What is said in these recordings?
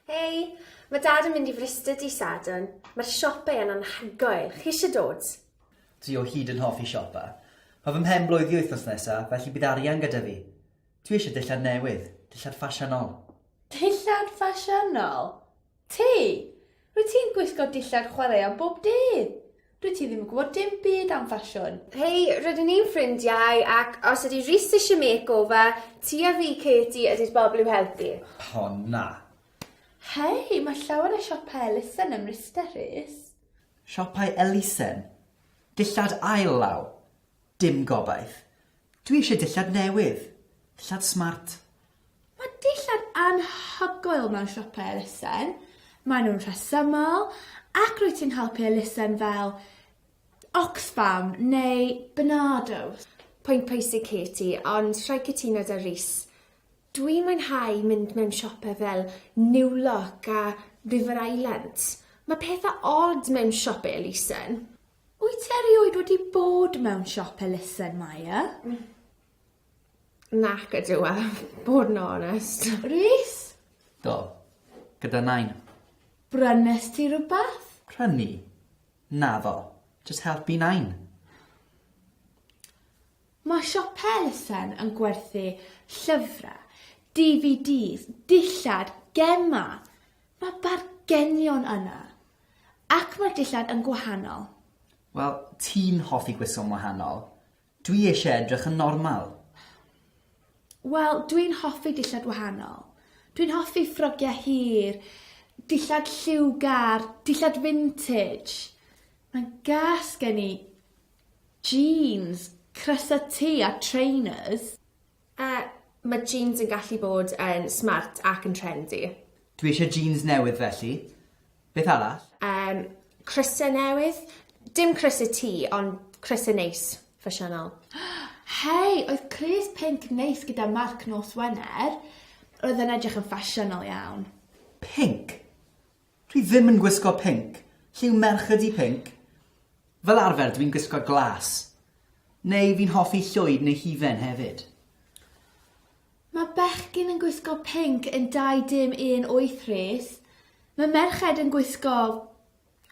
Hei, mae dad yn mynd I Frysta dydd Sadwrn. Mae'r siopau yn anhygoel. Chi eisiau dod? Dwi o hyd yn hoffi siopa. Mae fy mhen blwyddyn wythnos nesaf, felly bydd arian gyda fi. Dwi eisiau dillad newydd, dillad ffasiynol. Dillad ffasiynol? Ti? Rwyt ti'n gwisgo dillad chwarae am bob dydd? Rwyt ti ddim yn gwybod dim byd am ffasiwn. Hei, rydyn ni'n ffrindiau ac os ydy Rhys eisiau makeover, ti a fi, Katie, ydy'r bobl i'w helpu. O, na. Hei, mae llawer o siopau elusen ym Mryste, Rhys. Siopau elusen? Dillad ail law? Dim gobaith. Dwi eisiau dillad newydd. Dillad smart. Mae dillad anhygoel mewn siopau elusen. Maen nhw'n rhesymol, ac rwyt ti'n helpu elusen fel Oxfam neu Barnados. Pwynt pwysig, Katie, ond rhaid cytuno â Rhys. Dwi'n mwynhau mynd mewn siopau fel New Look a River Island. Mae pethau odd mewn siopau elusen. Wyt ti erioed wedi bod mewn siop elusen, Maia? Nac ydw a, bod yn onest. Rhys? Do, gyda nain. Brynes ti rhywbeth? Prynu? Naddo. Just helpu nain. Mae siopau elusen yn gwerthu llyfrau, DVDs, dillad, gemau. Mae bargenion yna. Ac mae'r dillad yn gwahanol. Wel, ti'n hoffi gwisgo'n wahanol. Dwi eisiau edrych yn normal. Wel, dwi'n hoffi dillad wahanol. Dwi'n hoffi ffrogiau hir, dillad lliwgar, dillad vintage. Mae'n gas gen I jeans, crysau T a trainers. Mae jeans yn gallu bod yn smart ac yn trendy. Dwi eisiau jeans newydd felly. Beth arall? Crysau newydd. Dim crysau T, ond crysau neis, ffasiynol. Hei, oedd Cres Pink neis gyda marc nos Wener. Roedd yn edrych yn ffasiynol iawn. Pink? Dwi ddim yn gwisgo pink. Lliw merched I pink. Fel arfer dwi'n gwisgo glas. Neu fi'n hoffi llwyd neu hufen hefyd. Mae bechgyn yn gwisgo pink yn 2-1-8 Rhys. Mae merched yn gwisgo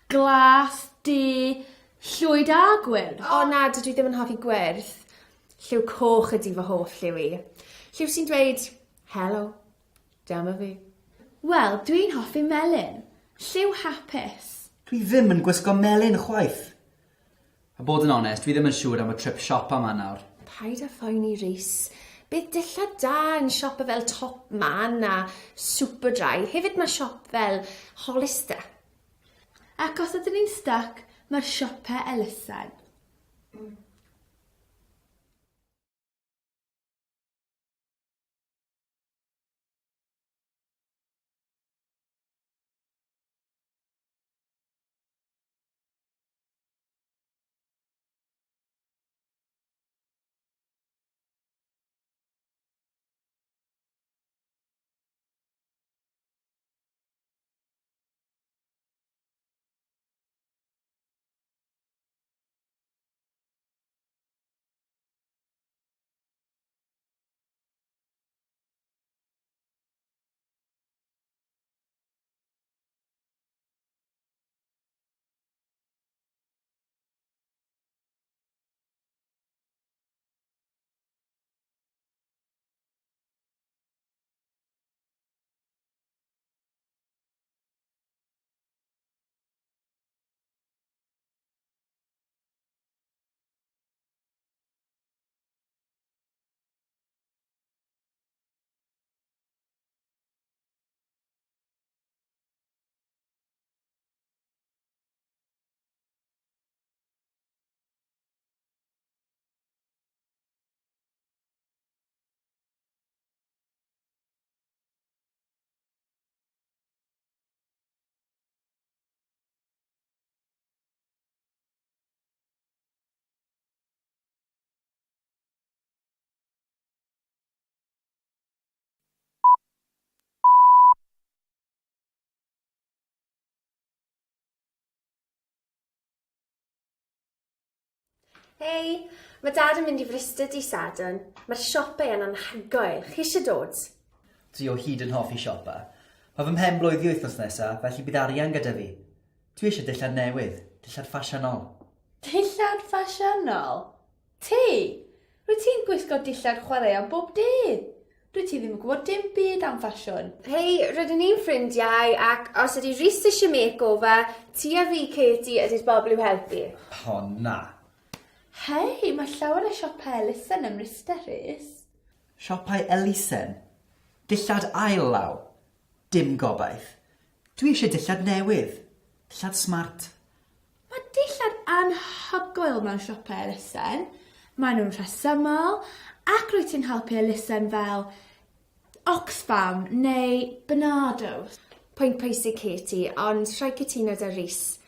glas, llwyd a gwyrdd. O na, dwi ddim yn hoffi gwyrdd. Lliw coch ydy fy hoff lliw I. Lliw sy'n dweud, helo, dyma fi. Wel, dwi'n hoffi melyn. Lliw hapus. Dwi ddim yn gwisgo melyn chwaith. A bod yn onest, dwi ddim yn siŵr am y trip siop yma nawr. Paid â phoeni Rhys. Bydd dillad da yn siopa fel Top Man a Superdry. Hefyd mae siop fel Hollister. Ac os ydyn ni'n stuck, mae'r siopau elusen. Hei, mae dad yn mynd I Frysta dydd Sadwrn. Mae'r siopau yn anhygoel. Chi eisiau dod? Dwi o hyd yn hoffi siopa. Mae fy mhen blwyddyn wythnos nesaf, felly bydd arian gyda fi. Dwi eisiau dillad newydd, dillad ffasiynol. Dillad ffasiynol? Ti? Rwyt ti'n gwisgo dillad chwaraeon bob dydd? Rwyt ti ddim yn gwybod dim byd am ffasiwn. Hei, rydyn ni'n ffrindiau ac os ydy Rhys eisiau makeover, ti a fi, Katie, ydy'r bobl i'w helpu. O, na. Hei, mae llawer o siopau elusen ym Mrysterys. Siopau elusen? Dillad ail law? Dim gobaith. Dwi eisiau dillad newydd. Dillad smart. Mae dillad anhygoel mewn siopau elusen. Maen nhw'n rhesymol ac rwyt ti'n helpu elusen fel Oxfam neu Barnados. Pwynt pwysig, Katie, ond rhaid cytuno â Rhys.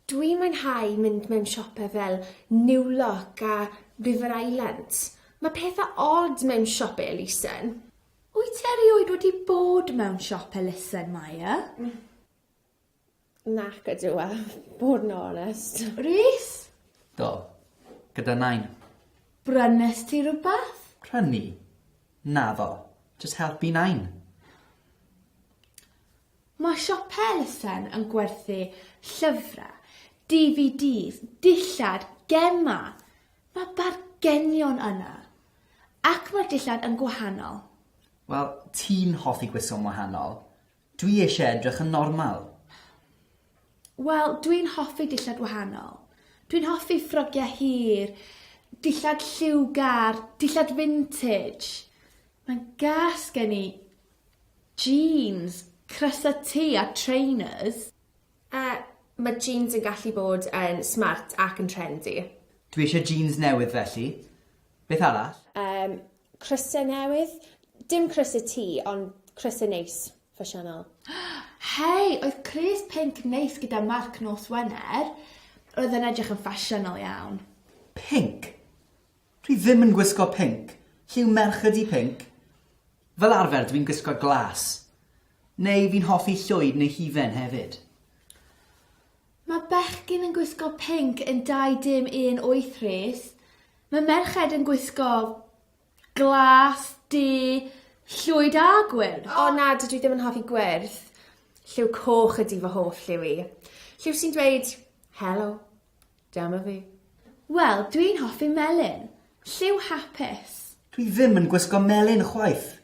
Dwi'n mwynhau mynd mewn siopau fel New Look a River Island. Mae pethau od mewn siopau elusen. Wyt ti erioed wedi bod mewn siop elusen, Maia? Nac ydw a, bod yn onest. Rhys? Do, gyda nain. Brynes ti rhywbeth? Prynu? Naddo. Just helpu nain. Mae siopau elusen yn gwerthu llyfrau, DVDs, dillad, gema. Mae bargenion yna. Ac mae'r dillad yn gwahanol. Wel, ti'n hoffi gwisgo'n wahanol. Dwi eisiau edrych yn normal. Wel, dwi'n hoffi dillad wahanol. Dwi'n hoffi ffrogiau hir, dillad lliwgar, dillad vintage. Mae'n gas gen i jeans, crysau tŷ a trainers. Mae jeans yn gallu bod yn smart ac yn trendy. Dwi eisiau jeans newydd felly. Beth arall? Crysau newydd. Dim crysau tŷ, ond crysau neis, ffasiynol. Hei, oedd Cres Pink neis gyda marc nos Wener. Roedd yn edrych yn ffasiynol iawn. Pink? Dwi ddim yn gwisgo pink. Lliw merched i pink. Fel arfer dwi'n gwisgo glas. Neu fi'n hoffi llwyd neu hufen hefyd. Mae bechgyn yn gwisgo pink yn 2-dim-1-8 Rhys. Mae merched yn gwisgo glas, llwyd a gwyrdd. O na, dwi ddim yn hoffi gwyrdd. Lliw coch ydy fy hoff lliw i. Lliw sy'n dweud, helo, dyma fi. Wel, dwi'n hoffi melyn. Lliw hapus. Dwi ddim yn gwisgo melyn chwaith.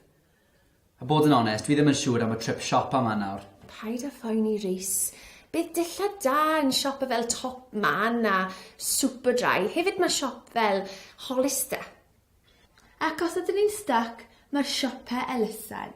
A bod yn onest, dwi ddim yn siŵr am y trip siop yma nawr. Paid â phoeni, Rhys. Bydd dillad da yn siopa fel Top Man a Superdry. Hefyd mae siop fel Hollister. Ac os ydyn ni'n stuck, mae'r siopau elusen.